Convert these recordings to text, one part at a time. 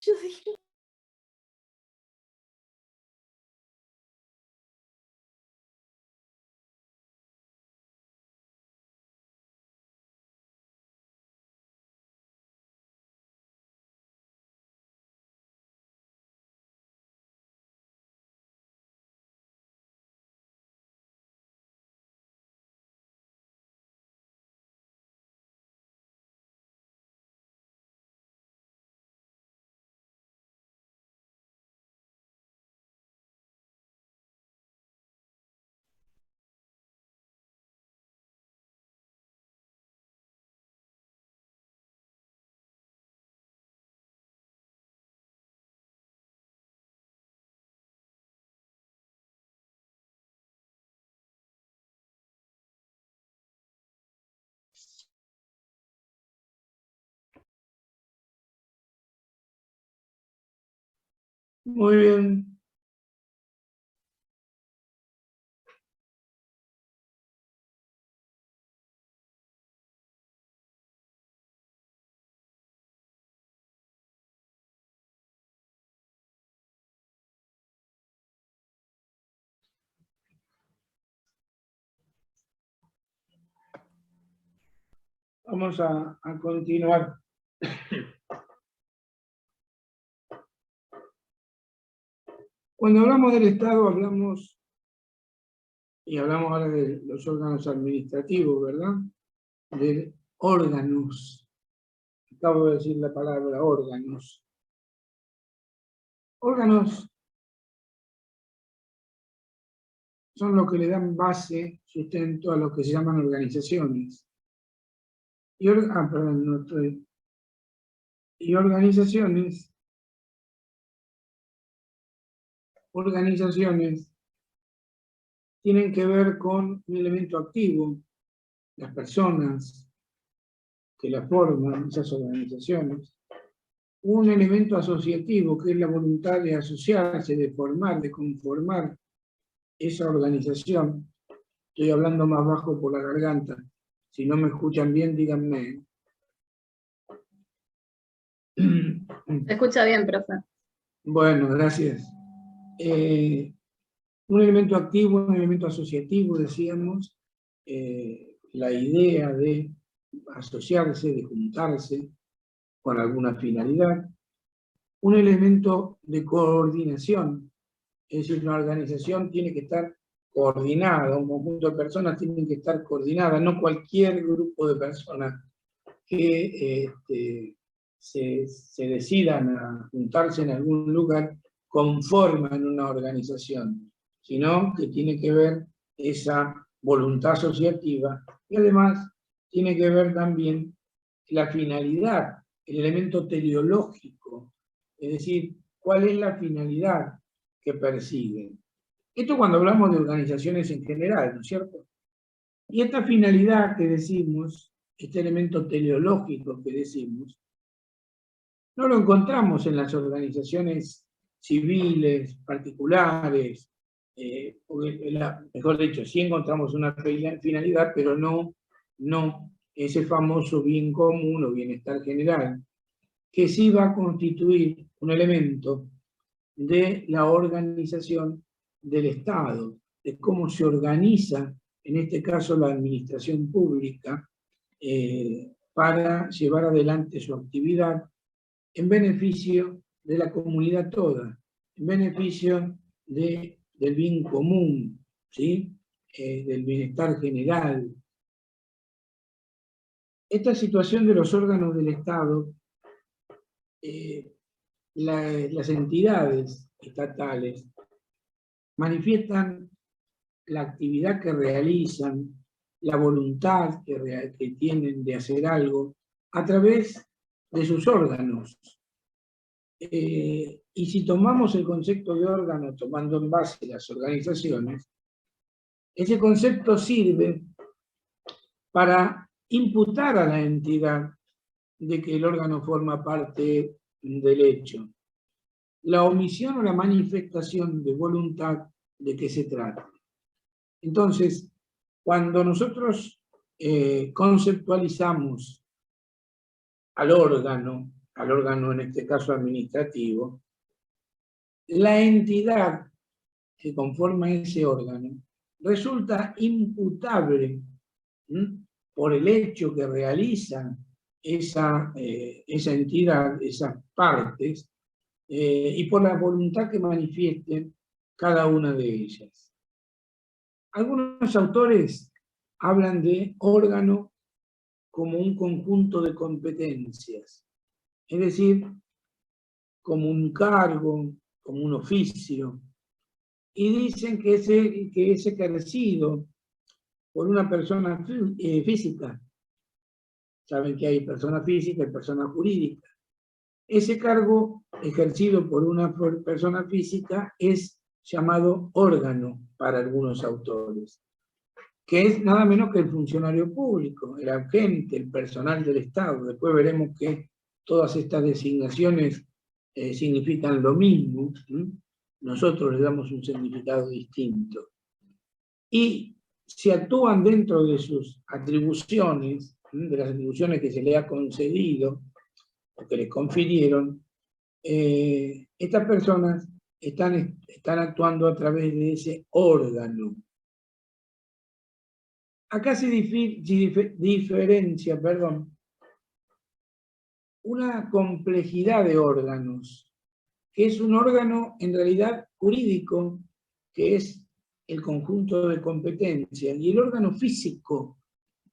Yo dije, Muy bien. Vamos a continuar. Cuando hablamos del Estado, hablamos ahora de los órganos administrativos, ¿verdad? De órganos. Acabo de decir la palabra órganos. Órganos son los que le dan base, sustento a lo que se llaman organizaciones. Y organizaciones tienen que ver con un elemento activo, las personas que la forman, esas organizaciones, un elemento asociativo, que es la voluntad de asociarse, de formar, de conformar esa organización. Estoy hablando más bajo por la garganta. Si no me escuchan bien, díganme. se escucha bien, profe. Bueno, gracias. Un elemento activo, un elemento asociativo, decíamos, la idea de asociarse, de juntarse con alguna finalidad. Un elemento de coordinación, es decir, una organización tiene que estar coordinada, un conjunto de personas tienen que estar coordinadas, no cualquier grupo de personas que se decidan a juntarse en algún lugar conforman una organización, sino que tiene que ver esa voluntad asociativa y además tiene que ver también la finalidad, el elemento teleológico, es decir, cuál es la finalidad que persiguen. Esto cuando hablamos de organizaciones en general, ¿no es cierto? Y esta finalidad que decimos, este elemento teleológico que decimos, no lo encontramos en las organizaciones civiles, particulares, mejor dicho, sí encontramos una finalidad, pero no ese famoso bien común o bienestar general, que sí va a constituir un elemento de la organización del Estado, de cómo se organiza, en este caso la administración pública, para llevar adelante su actividad en beneficio de la comunidad toda, en beneficio del bien común, ¿sí? Del bienestar general. Esta situación de los órganos del Estado, las entidades estatales manifiestan la actividad que realizan, la voluntad que tienen de hacer algo a través de sus órganos. Y si tomamos el concepto de órgano tomando en base las organizaciones, ese concepto sirve para imputar a la entidad de que el órgano forma parte del hecho. La omisión o la manifestación de voluntad de qué se trata. Entonces, cuando nosotros conceptualizamos al órgano, al órgano, en este caso administrativo, la entidad que conforma ese órgano resulta imputable por el hecho que realizan esa entidad, esas partes, y por la voluntad que manifiesten cada una de ellas. Algunos autores hablan de órgano como un conjunto de competencias, es decir, como un cargo, como un oficio, y dicen que es ejercido por una persona física. Saben que hay persona física y persona jurídica. Ese cargo ejercido por una persona física es llamado órgano para algunos autores, que es nada menos que el funcionario público, el agente, el personal del Estado. Después veremos que todas estas designaciones significan lo mismo. Nosotros le damos un significado distinto. Y si actúan dentro de sus atribuciones, de las atribuciones que se le ha concedido o que le confirieron, estas personas están actuando a través de ese órgano. Acá se diferencia, una complejidad de órganos, que es un órgano en realidad jurídico, que es el conjunto de competencias, y el órgano físico,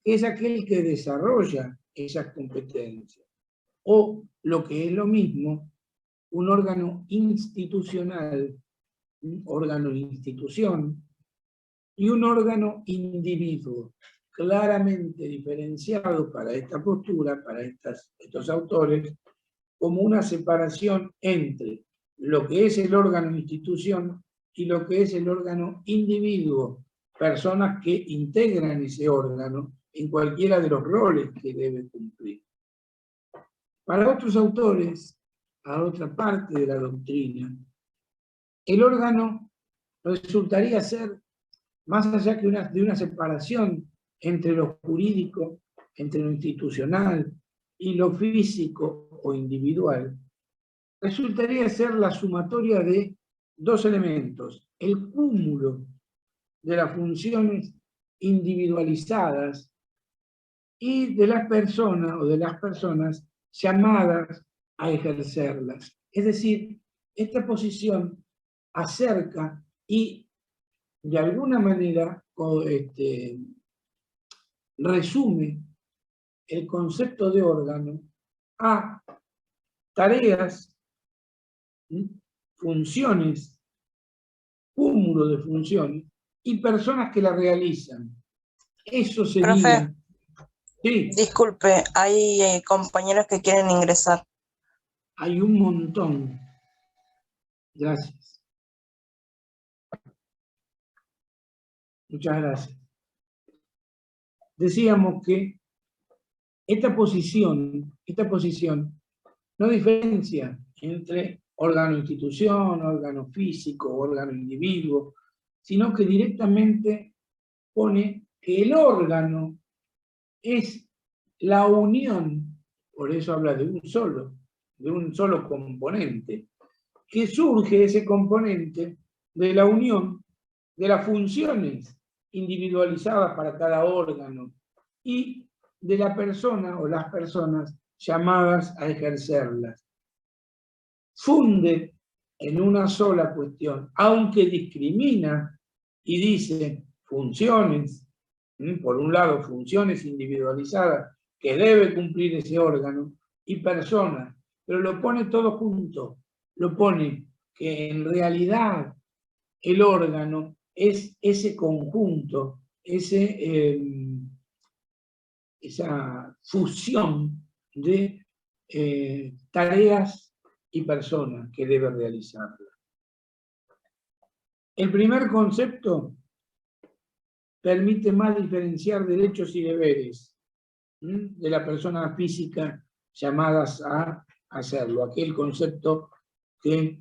que es aquel que desarrolla esas competencias. O, lo que es lo mismo, un órgano institucional, un órgano de institución, y un órgano individuo, claramente diferenciado para esta postura, para estos autores, como una separación entre lo que es el órgano institución y lo que es el órgano individuo, personas que integran ese órgano en cualquiera de los roles que debe cumplir. Para otros autores, a otra parte de la doctrina, el órgano resultaría ser, más allá que de una separación entre lo jurídico, entre lo institucional y lo físico o individual, resultaría ser la sumatoria de dos elementos: el cúmulo de las funciones individualizadas y de las personas o de las personas llamadas a ejercerlas. Es decir, esta posición acerca y de alguna manera resume el concepto de órgano a tareas, funciones, cúmulo de funciones y personas que la realizan. Eso sería... Profe, sí, disculpe, hay compañeros que quieren ingresar. hay un montón. Gracias. Muchas gracias. Decíamos que esta posición no diferencia entre órgano-institución, órgano físico, órgano individuo, sino que directamente pone que el órgano es la unión, por eso habla de un solo componente, que surge ese componente de la unión de las funciones individualizadas para cada órgano y de la persona o las personas llamadas a ejercerlas. Funde en una sola cuestión, aunque discrimina y dice funciones, por un lado funciones individualizadas que debe cumplir ese órgano, y personas, pero lo pone todo junto, lo pone que en realidad el órgano es ese conjunto, esa fusión de tareas y personas que debe realizarla. El primer concepto permite más diferenciar derechos y deberes de la persona física llamadas a hacerlo. Aquel concepto que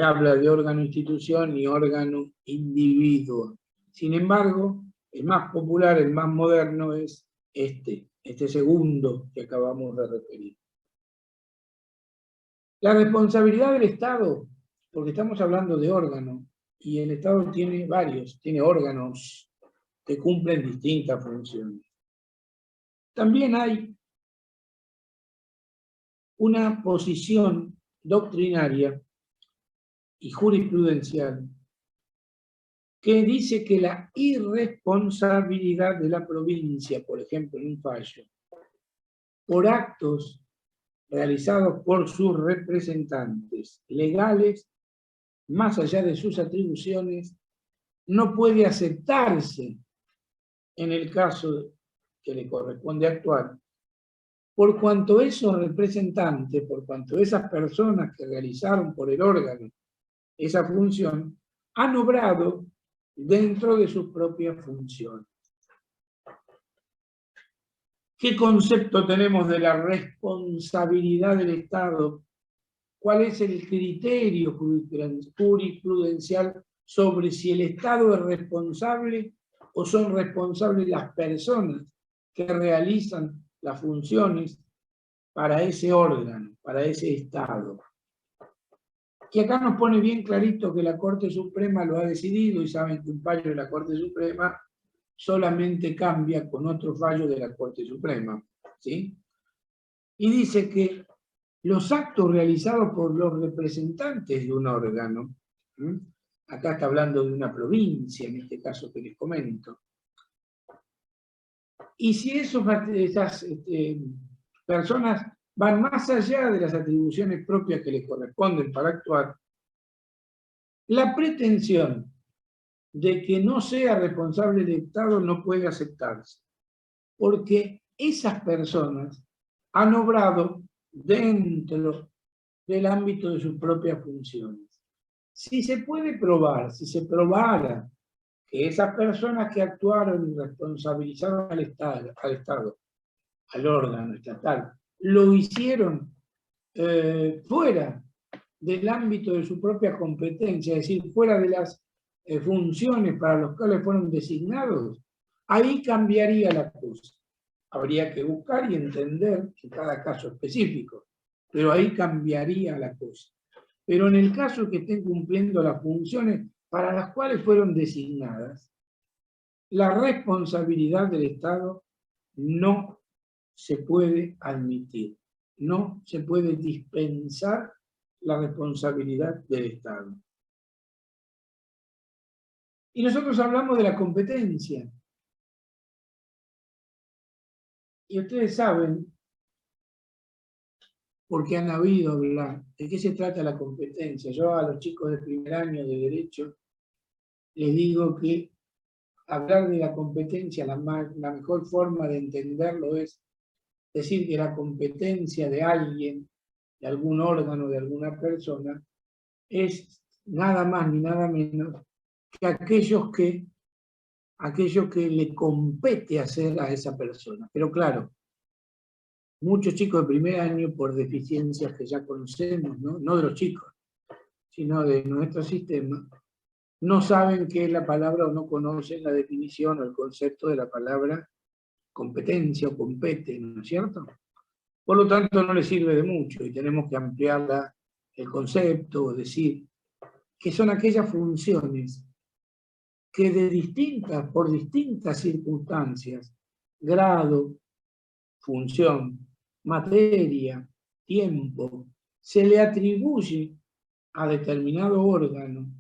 habla de órgano-institución y órgano-individuo. Sin embargo, el más popular, el más moderno es este segundo que acabamos de referir. La responsabilidad del Estado, porque estamos hablando de órganos, y el Estado tiene varios, tiene órganos que cumplen distintas funciones. También hay una posición doctrinaria y jurisprudencial que dice que la irresponsabilidad de la provincia, por ejemplo, en un fallo, por actos realizados por sus representantes legales, más allá de sus atribuciones, no puede aceptarse en el caso que le corresponde actuar, por cuanto esos representantes, por cuanto esas personas que realizaron por el órgano esa función, han obrado dentro de sus propias funciones. ¿Qué concepto tenemos de la responsabilidad del Estado? ¿Cuál es el criterio jurisprudencial sobre si el Estado es responsable o son responsables las personas que realizan las funciones para ese órgano, para ese Estado? Y acá nos pone bien clarito que la Corte Suprema lo ha decidido, y saben que un fallo de la Corte Suprema solamente cambia con otro fallo de la Corte Suprema, ¿sí? Y dice que los actos realizados por los representantes de un órgano, ¿sí? Acá está hablando de una provincia, en este caso que les comento, y si esas personas van más allá de las atribuciones propias que les corresponden para actuar, la pretensión de que no sea responsable del Estado no puede aceptarse, porque esas personas han obrado dentro del ámbito de sus propias funciones. Si se puede probar, si se probara que esas personas que actuaron y responsabilizaron al Estado, al órgano estatal, lo hicieron fuera del ámbito de su propia competencia, es decir, fuera de las funciones para las cuales fueron designados, ahí cambiaría la cosa. Habría que buscar y entender en cada caso específico, pero ahí cambiaría la cosa. Pero en el caso que estén cumpliendo las funciones para las cuales fueron designadas, la responsabilidad del Estado no se puede admitir, no se puede dispensar la responsabilidad del Estado. Y nosotros hablamos de la competencia. Y ustedes saben, porque han habido hablar, de qué se trata la competencia. Yo a los chicos de primer año de Derecho les digo que hablar de la competencia, la mejor forma de entenderlo es decir que la competencia de alguien, de algún órgano, de alguna persona, es nada más ni nada menos que aquello que le compete hacer a esa persona. Pero claro, muchos chicos de primer año, por deficiencias que ya conocemos, no de los chicos, sino de nuestro sistema, no saben qué es la palabra o no conocen la definición o el concepto de la palabra competencia o compete, ¿no es cierto? Por lo tanto, no les sirve de mucho y tenemos que ampliar el concepto, decir que son aquellas funciones que por distintas circunstancias, grado, función, materia, tiempo, se le atribuye a determinado órgano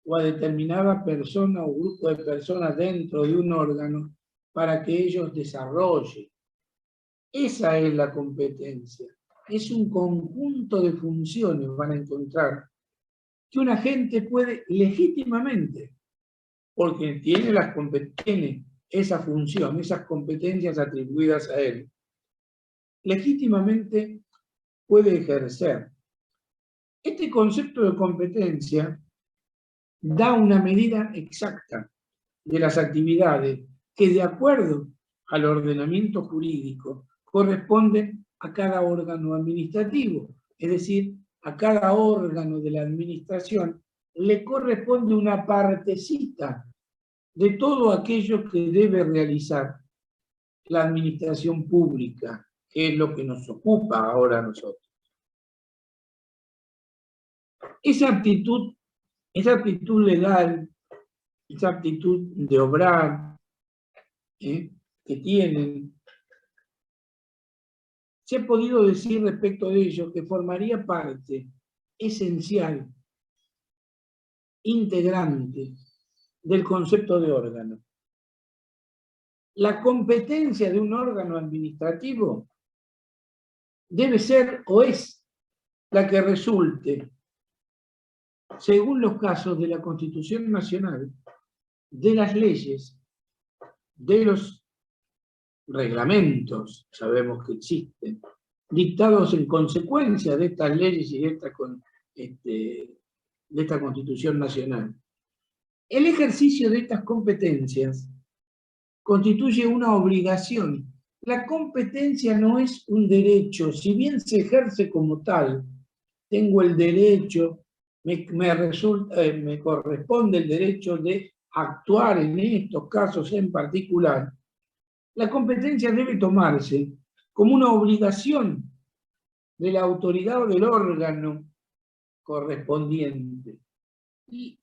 o a determinada persona o grupo de personas dentro de un órgano para que ellos desarrollen. Esa es la competencia. Es un conjunto de funciones, van a encontrar, que un agente puede legítimamente, porque tiene esa función, esas competencias atribuidas a él, legítimamente puede ejercer. Este concepto de competencia da una medida exacta de las actividades que, de acuerdo al ordenamiento jurídico, corresponden a cada órgano administrativo, es decir, a cada órgano de la administración le corresponde una partecita de todo aquello que debe realizar la administración pública, que es lo que nos ocupa ahora a nosotros. esa aptitud legal, esa aptitud de obrar que tienen, se ha podido decir respecto de ello que formaría parte esencial, integrante del concepto de órgano. La competencia de un órgano administrativo debe ser o es la que resulte, según los casos de la Constitución Nacional, de las leyes, de los reglamentos, sabemos que existen, dictados en consecuencia de estas leyes y de esta Constitución Nacional. El ejercicio de estas competencias constituye una obligación. La competencia no es un derecho, si bien se ejerce como tal, tengo el derecho, me corresponde el derecho de actuar en estos casos en particular, la competencia debe tomarse como una obligación de la autoridad o del órgano correspondiente. Y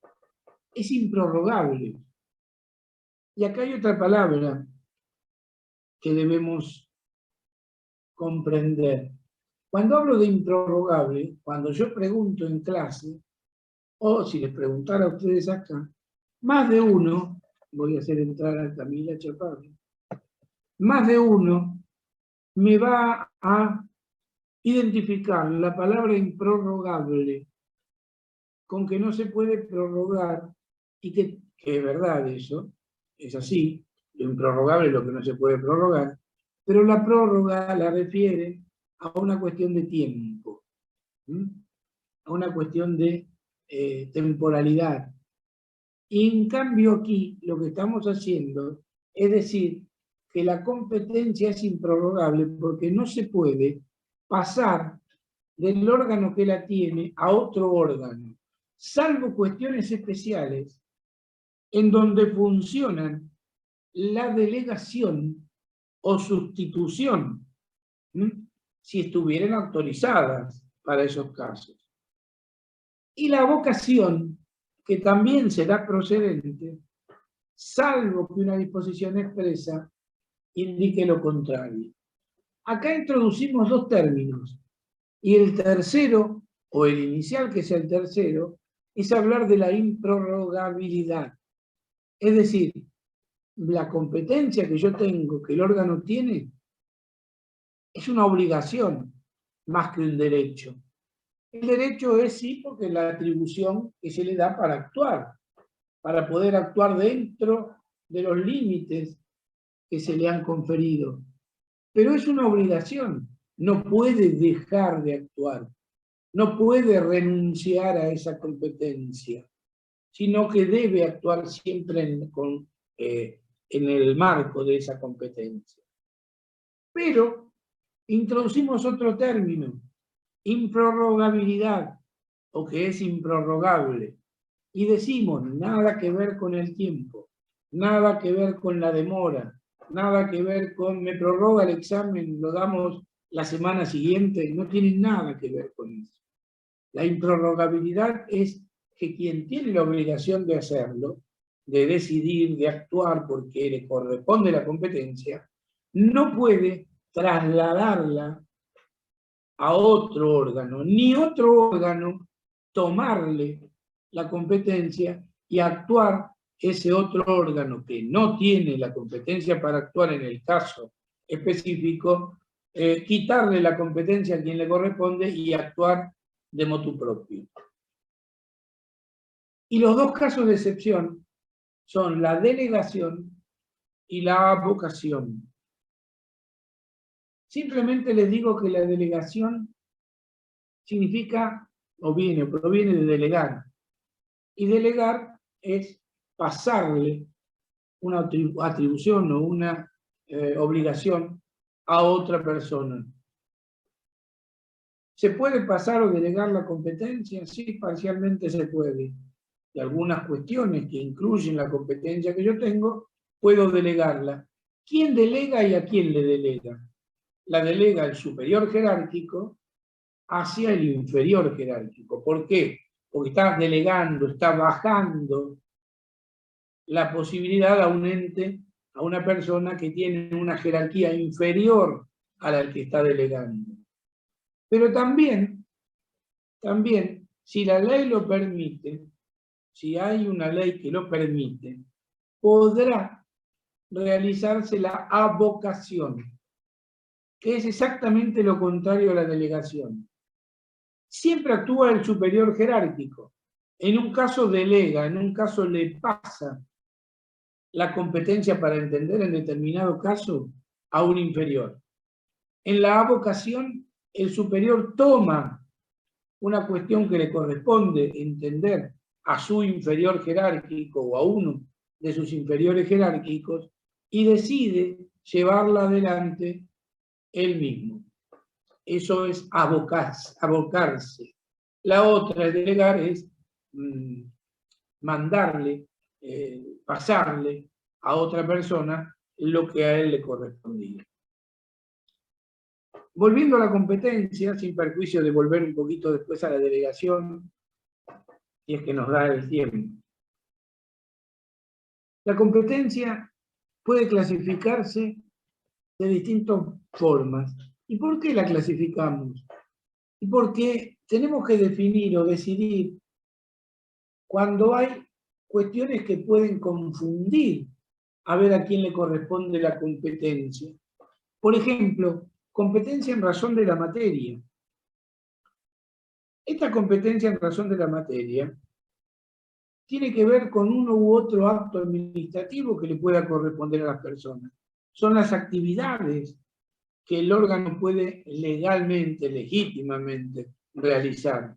es improrrogable. Y acá hay otra palabra que debemos comprender. Cuando hablo de improrrogable, cuando yo pregunto en clase, o si les preguntara a ustedes acá, más de uno, voy a hacer entrar a Camila Chaparro, más de uno me va a identificar la palabra improrrogable con que no se puede prorrogar, y que es verdad eso, es así, lo improrrogable es lo que no se puede prorrogar, pero la prórroga la refiere a una cuestión de tiempo, a una cuestión de temporalidad. Y en cambio aquí lo que estamos haciendo es decir que la competencia es improrrogable porque no se puede pasar del órgano que la tiene a otro órgano, salvo cuestiones especiales en donde funcionan la delegación o sustitución, si estuvieran autorizadas para esos casos. Y la vocación, que también será procedente, salvo que una disposición expresa indique lo contrario. Acá introducimos dos términos, y el tercero, o el inicial que es el tercero, es hablar de la improrrogabilidad. Es decir, la competencia que yo tengo, que el órgano tiene, es una obligación más que un derecho. El derecho es sí porque es la atribución que se le da para actuar, para poder actuar dentro de los límites que se le han conferido. Pero es una obligación, no puede dejar de actuar, no puede renunciar a esa competencia, sino que debe actuar siempre en el marco de esa competencia. Pero introducimos otro término, improrrogabilidad, o que es improrrogable, y decimos nada que ver con el tiempo, nada que ver con la demora, nada que ver con me prorroga el examen, lo damos la semana siguiente, no tiene nada que ver con eso. La improrrogabilidad es que quien tiene la obligación de hacerlo, de decidir, de actuar porque le corresponde la competencia, no puede trasladarla a otro órgano, ni otro órgano tomarle la competencia y actuar ese otro órgano que no tiene la competencia para actuar en el caso específico, quitarle la competencia a quien le corresponde y actuar de motu propio. Y los dos casos de excepción son la delegación y la vocación. Simplemente les digo que la delegación significa, o proviene de delegar. Y delegar es pasarle una atribución o una obligación a otra persona. ¿Se puede pasar o delegar la competencia? Sí, parcialmente se puede. Y algunas cuestiones que incluyen la competencia que yo tengo, puedo delegarla. ¿Quién delega y a quién le delega? La delega el superior jerárquico hacia el inferior jerárquico. ¿Por qué? porque está delegando, está bajando la posibilidad a un ente, a una persona que tiene una jerarquía inferior a la que está delegando. Pero también, si la ley lo permite, si hay una ley que lo permite, podrá realizarse la avocación, que es exactamente lo contrario a la delegación. Siempre actúa el superior jerárquico. En un caso delega, en un caso le pasa la competencia para entender en determinado caso a un inferior. En la avocación, el superior toma una cuestión que le corresponde entender a su inferior jerárquico o a uno de sus inferiores jerárquicos y decide llevarla adelante él mismo. Eso es abocarse. La otra, es delegar, es mandarle, pasarle a otra persona lo que a él le correspondía. Volviendo a la competencia, sin perjuicio de volver un poquito después a la delegación, si es que nos da el tiempo. La competencia puede clasificarse de distintas formas. ¿Y por qué la clasificamos? Y porque tenemos que definir o decidir cuando hay cuestiones que pueden confundir a ver a quién le corresponde la competencia. Por ejemplo, competencia en razón de la materia. Esta competencia en razón de la materia tiene que ver con uno u otro acto administrativo que le pueda corresponder a las personas. Son las actividades que el órgano puede legalmente, legítimamente realizar.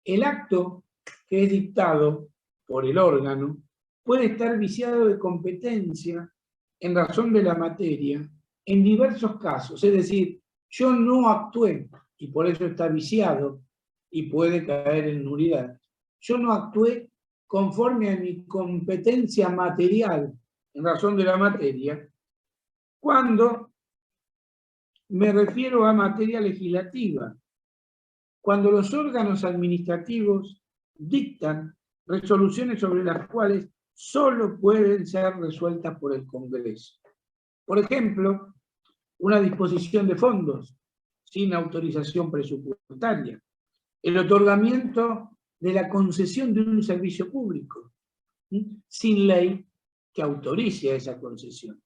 El acto que es dictado por el órgano puede estar viciado de competencia en razón de la materia en diversos casos. Es decir, yo no actué y por eso está viciado y puede caer en nulidad. Yo no actué conforme a mi competencia material en razón de la materia cuando me refiero a materia legislativa, cuando los órganos administrativos dictan resoluciones sobre las cuales solo pueden ser resueltas por el Congreso. Por ejemplo, una disposición de fondos sin autorización presupuestaria, el otorgamiento de la concesión de un servicio público, sin ley que autorice a esa concesión.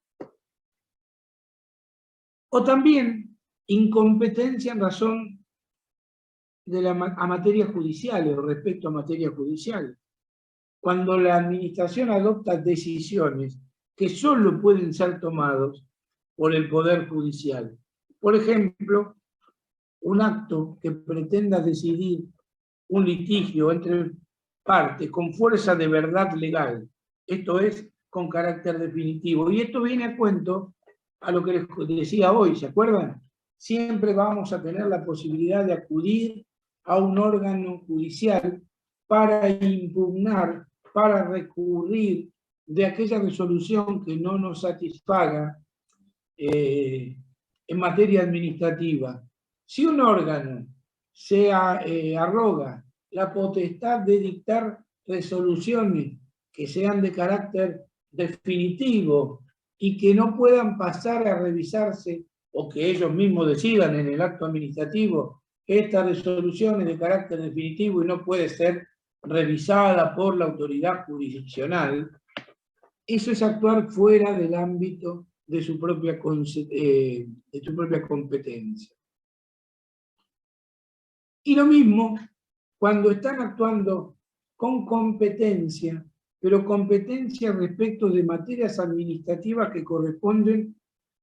O también incompetencia en razón de a materias judiciales o respecto a materias judiciales. Cuando la administración adopta decisiones que solo pueden ser tomadas por el Poder Judicial. Por ejemplo, un acto que pretenda decidir un litigio entre partes con fuerza de verdad legal, esto es, con carácter definitivo. Y esto viene a cuento a lo que les decía hoy, ¿se acuerdan? Siempre vamos a tener la posibilidad de acudir a un órgano judicial para impugnar, para recurrir de aquella resolución que no nos satisfaga en materia administrativa. Si un órgano se arroga la potestad de dictar resoluciones que sean de carácter definitivo y que no puedan pasar a revisarse o que ellos mismos decidan en el acto administrativo que esta resolución es de carácter definitivo y no puede ser revisada por la autoridad jurisdiccional, eso es actuar fuera del ámbito de su propia competencia. Y lo mismo cuando están actuando con competencia, pero competencia respecto de materias administrativas que corresponden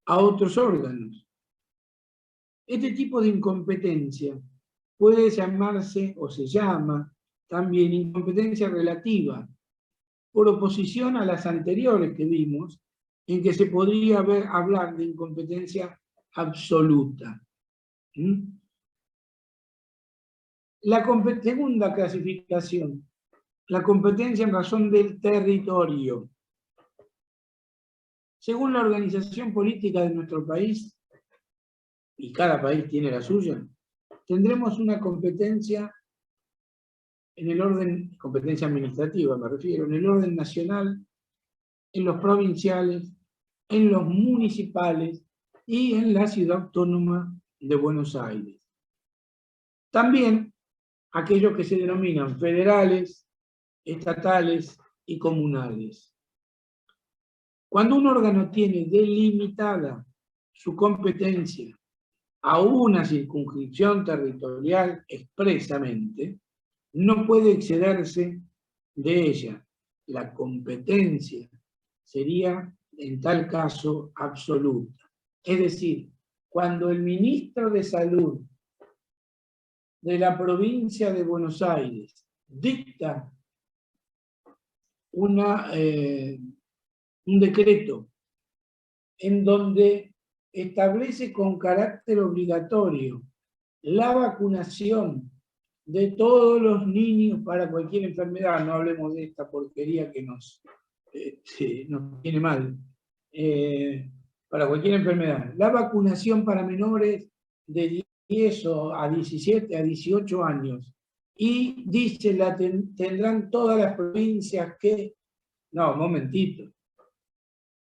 a otros órganos. Este tipo de incompetencia puede llamarse, o se llama, también incompetencia relativa, por oposición a las anteriores que vimos, en que se podría hablar de incompetencia absoluta. La segunda clasificación, la competencia en razón del territorio. Según la organización política de nuestro país, y cada país tiene la suya, tendremos una competencia en el orden, competencia administrativa me refiero, en el orden nacional, en los provinciales, en los municipales y en la Ciudad Autónoma de Buenos Aires. También aquellos que se denominan federales, estatales y comunales. Cuando un órgano tiene delimitada su competencia a una circunscripción territorial expresamente, no puede excederse de ella. La competencia sería, en tal caso, absoluta. Es decir, cuando el ministro de Salud de la provincia de Buenos Aires dicta un decreto en donde establece con carácter obligatorio la vacunación de todos los niños para cualquier enfermedad, no hablemos de esta porquería que nos tiene mal, para cualquier enfermedad, la vacunación para menores de 10 a 17 a 18 años, y dice, tendrán todas las provincias que... No, momentito.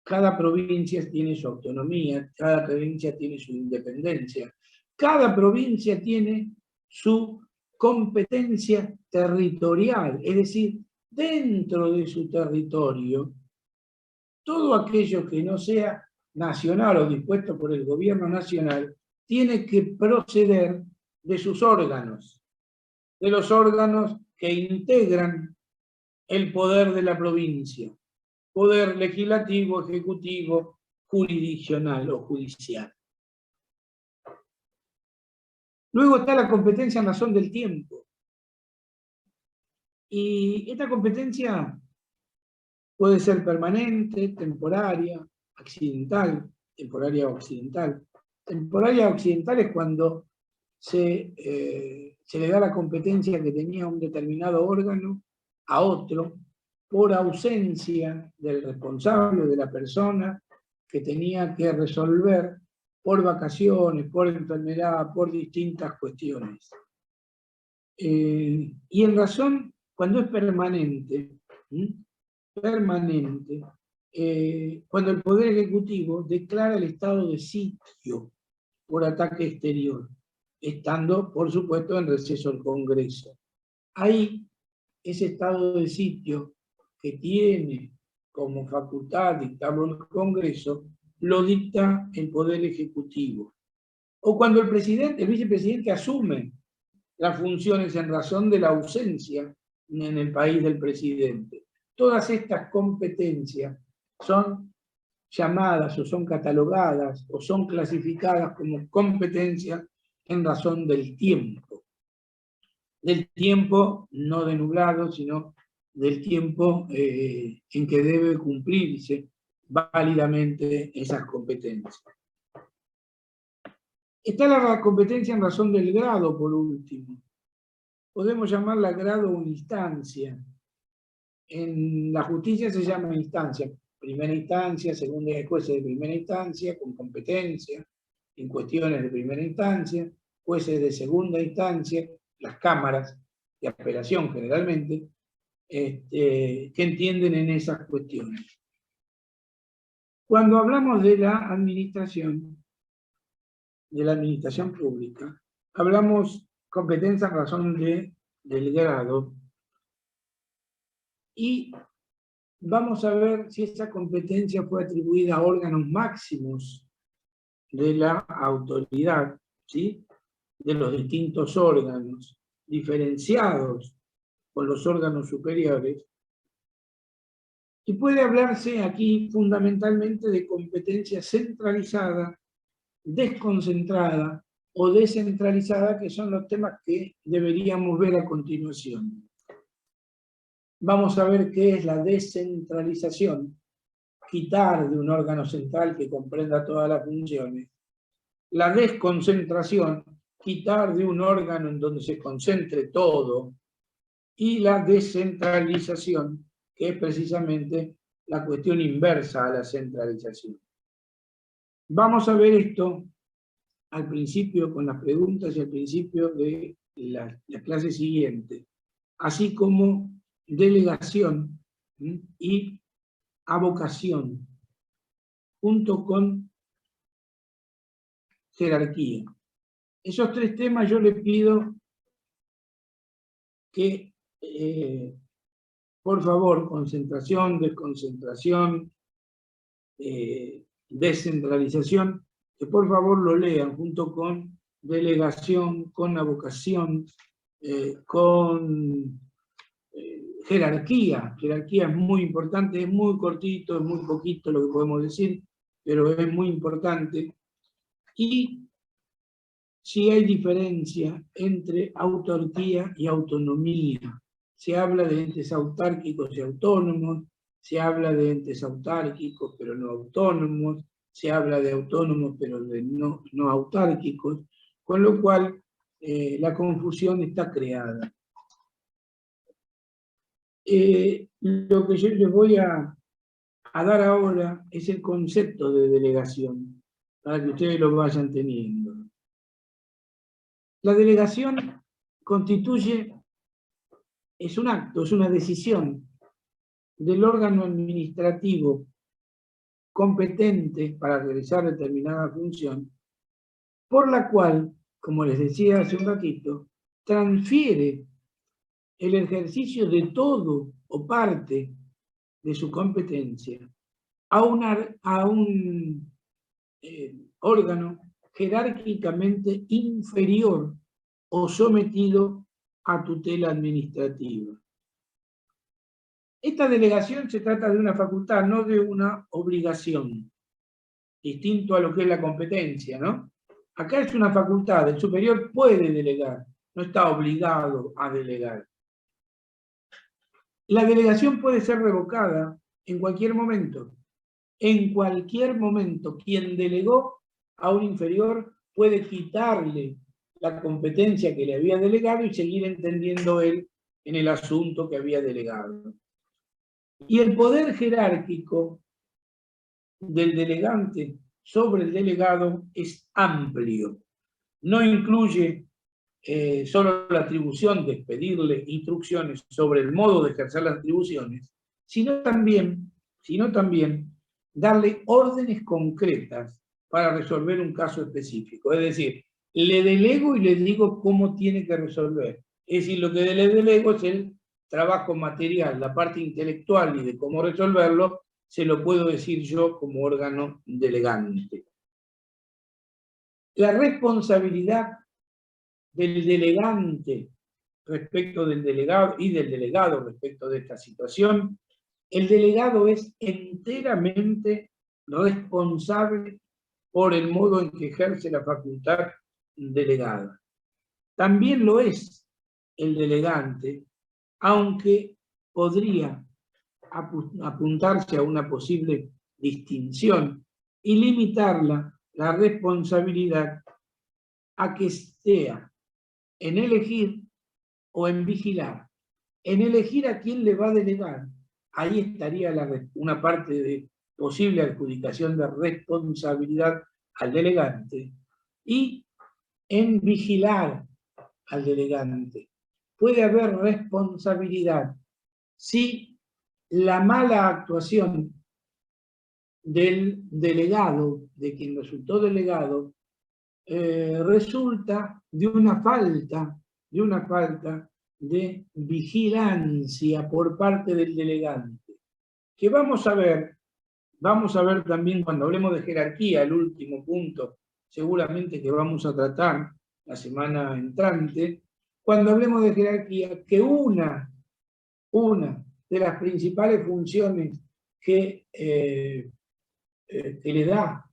Cada provincia tiene su autonomía, cada provincia tiene su independencia, cada provincia tiene su competencia territorial, es decir, dentro de su territorio, todo aquello que no sea nacional o dispuesto por el gobierno nacional, tiene que proceder de sus órganos, de los órganos que integran el poder de la provincia. Poder legislativo, ejecutivo, jurisdiccional o judicial. Luego está la competencia en razón del tiempo. Y esta competencia puede ser permanente, temporaria, accidental, temporaria o accidental. Temporaria o accidental es cuando se le da la competencia que tenía un determinado órgano a otro, por ausencia del responsable, de la persona que tenía que resolver por vacaciones, por enfermedad, por distintas cuestiones. Y en razón, cuando es permanente, cuando el Poder Ejecutivo declara el estado de sitio por ataque exterior, estando, por supuesto, en receso el Congreso. Ahí, ese estado de sitio que tiene como facultad dictarlo el Congreso, lo dicta el Poder Ejecutivo. O cuando el vicepresidente asume las funciones en razón de la ausencia en el país del presidente. Todas estas competencias son llamadas o son catalogadas o son clasificadas como competencias en razón del tiempo. Del tiempo no de nublado, sino del tiempo en que debe cumplirse válidamente esas competencias. Está la competencia en razón del grado, por último. Podemos llamarla grado o instancia. En la justicia se llama instancia. Primera instancia, segunda y jueces de primera instancia, con competencia, en cuestiones de primera instancia, jueces de segunda instancia, las cámaras de apelación generalmente, que entienden en esas cuestiones. Cuando hablamos de la administración pública, hablamos competencia en razón del grado, y vamos a ver si esa competencia fue atribuida a órganos máximos de la autoridad, ¿sí?, de los distintos órganos, diferenciados con los órganos superiores. Y puede hablarse aquí fundamentalmente de competencia centralizada, desconcentrada o descentralizada, que son los temas que deberíamos ver a continuación. Vamos a ver qué es la descentralización, quitar de un órgano central que comprenda todas las funciones. La desconcentración, quitar de un órgano en donde se concentre todo. Y la descentralización, que es precisamente la cuestión inversa a la centralización. Vamos a ver esto al principio con las preguntas y al principio de la clase siguiente. así como delegación y avocación, junto con jerarquía. Esos tres temas yo le pido que, por favor, concentración, desconcentración, descentralización, que por favor lo lean junto con delegación, con avocación, con jerarquía. Jerarquía es muy importante, es muy cortito, es muy poquito lo que podemos decir, pero es muy importante. Y si hay diferencia entre autarquía y autonomía. Se habla de entes autárquicos y autónomos, se habla de entes autárquicos pero no autónomos, se habla de autónomos pero de no autárquicos, con lo cual la confusión está creada. Lo que yo les voy a dar ahora es el concepto de delegación, para que ustedes lo vayan teniendo. La delegación es un acto, es una decisión del órgano administrativo competente para realizar determinada función, por la cual, como les decía hace un ratito, transfiere el ejercicio de todo o parte de su competencia a un órgano jerárquicamente inferior o sometido a tutela administrativa. Esta delegación se trata de una facultad, no de una obligación, distinto a lo que es la competencia, ¿no? Acá es una facultad, el superior puede delegar, no está obligado a delegar. La delegación puede ser revocada en cualquier momento. En cualquier momento, quien delegó a un inferior puede quitarle la competencia que le había delegado y seguir entendiendo él en el asunto que había delegado. Y el poder jerárquico del delegante sobre el delegado es amplio. No incluye solo la atribución de expedirle instrucciones sobre el modo de ejercer las atribuciones, sino también darle órdenes concretas para resolver un caso específico. Es decir, le delego y le digo cómo tiene que resolver. Es decir, lo que le delego es el trabajo material, la parte intelectual y de cómo resolverlo, se lo puedo decir yo como órgano delegante. La responsabilidad del delegante respecto del delegado y del delegado respecto de esta situación, el delegado es enteramente responsable por el modo en que ejerce la facultad delegada. También lo es el delegante, aunque podría apuntarse a una posible distinción y limitarla, la responsabilidad, a que sea en elegir o en vigilar. En elegir a quién le va a delegar, ahí estaría una parte de posible adjudicación de responsabilidad al delegante, y en vigilar al delegante. Puede haber responsabilidad si la mala actuación del delegado, de quien resultó delegado, resulta de una falta de vigilancia por parte del delegante, que vamos a ver también cuando hablemos de jerarquía, el último punto seguramente que vamos a tratar la semana entrante, cuando hablemos de jerarquía, que una de las principales funciones que le da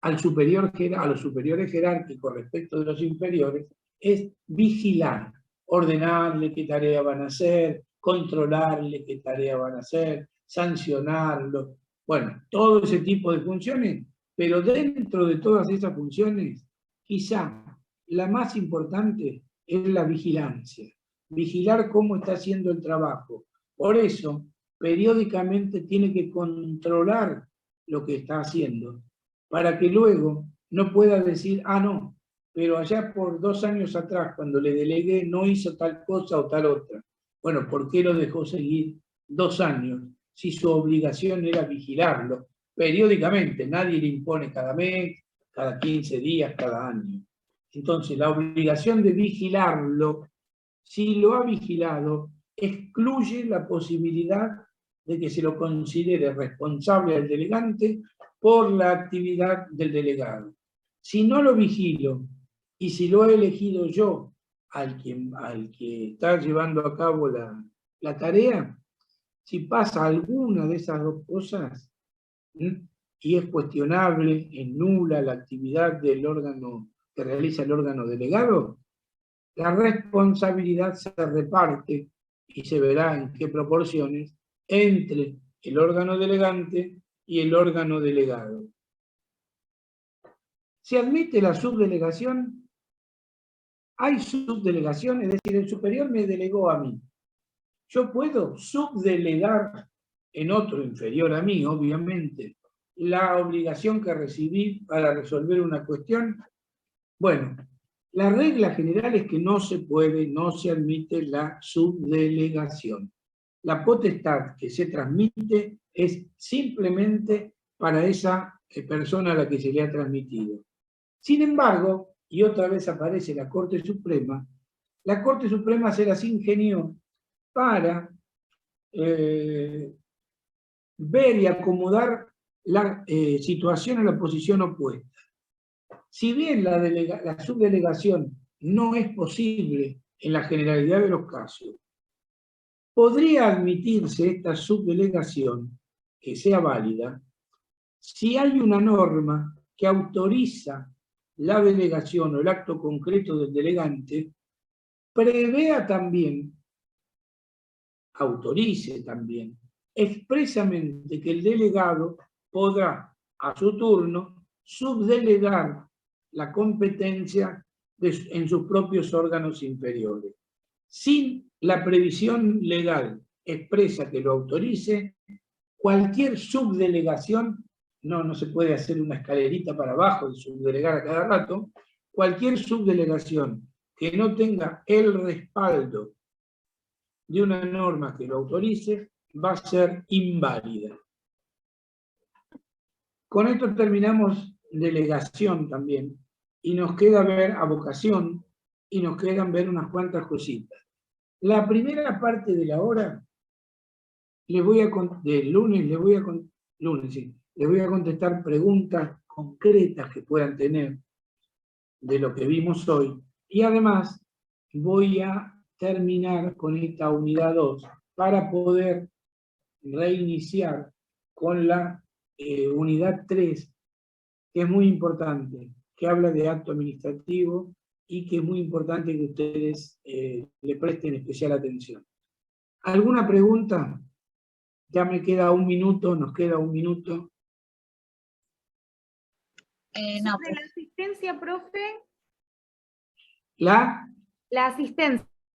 a los superiores jerárquicos respecto de los inferiores es vigilar, ordenarle qué tarea van a hacer, controlarle qué tarea van a hacer, sancionarlo, bueno, todo ese tipo de funciones, pero dentro de todas esas funciones, quizá la más importante es la vigilancia, vigilar cómo está haciendo el trabajo. Por eso, periódicamente tiene que controlar lo que está haciendo, para que luego no pueda decir, ah, no, pero allá por 2 años atrás, cuando le delegué, no hizo tal cosa o tal otra. Bueno, ¿por qué lo dejó seguir 2 años? Si su obligación era vigilarlo periódicamente, nadie le impone cada mes, cada 15 días, cada año. Entonces, la obligación de vigilarlo, si lo ha vigilado, excluye la posibilidad de que se lo considere responsable al delegante por la actividad del delegado. Si no lo vigilo y si lo he elegido yo al que está llevando a cabo la tarea, si pasa alguna de esas dos cosas y es cuestionable, es nula la actividad del órgano que realiza el órgano delegado, la responsabilidad se reparte y se verá en qué proporciones entre el órgano delegante y el órgano delegado. Se admite la subdelegación. Hay subdelegación, es decir, el superior me delegó a mí. Yo puedo subdelegar en otro inferior a mí, obviamente, la obligación que recibí para resolver una cuestión. Bueno, la regla general es que no se puede, no se admite la subdelegación. La potestad que se transmite es simplemente para esa persona a la que se le ha transmitido. Sin embargo, y otra vez aparece la Corte Suprema se las ingenió para ver y acomodar la situación en la posición opuesta. Si bien la subdelegación no es posible en la generalidad de los casos, podría admitirse esta subdelegación, que sea válida, si hay una norma que autoriza la delegación o el acto concreto del delegante, prevea también, autorice también, expresamente que el delegado podrá, a su turno, subdelegar la competencia en sus propios órganos inferiores. Sin la previsión legal expresa que lo autorice, cualquier subdelegación, no se puede hacer una escalerita para abajo y subdelegar a cada rato, cualquier subdelegación que no tenga el respaldo de una norma que lo autorice, va a ser inválida. Con esto terminamos delegación también, y nos queda ver avocación, y nos quedan ver unas cuantas cositas. La primera parte de la hora, del lunes, les voy a contestar preguntas concretas que puedan tener de lo que vimos hoy, y además voy a terminar con esta unidad 2 para poder reiniciar con la unidad 3, que es muy importante, que habla de acto administrativo y que es muy importante que ustedes le presten especial atención. ¿Alguna pregunta? Ya me queda 1 minuto, nos queda 1 minuto. No. Sobre la asistencia, profe. La asistencia.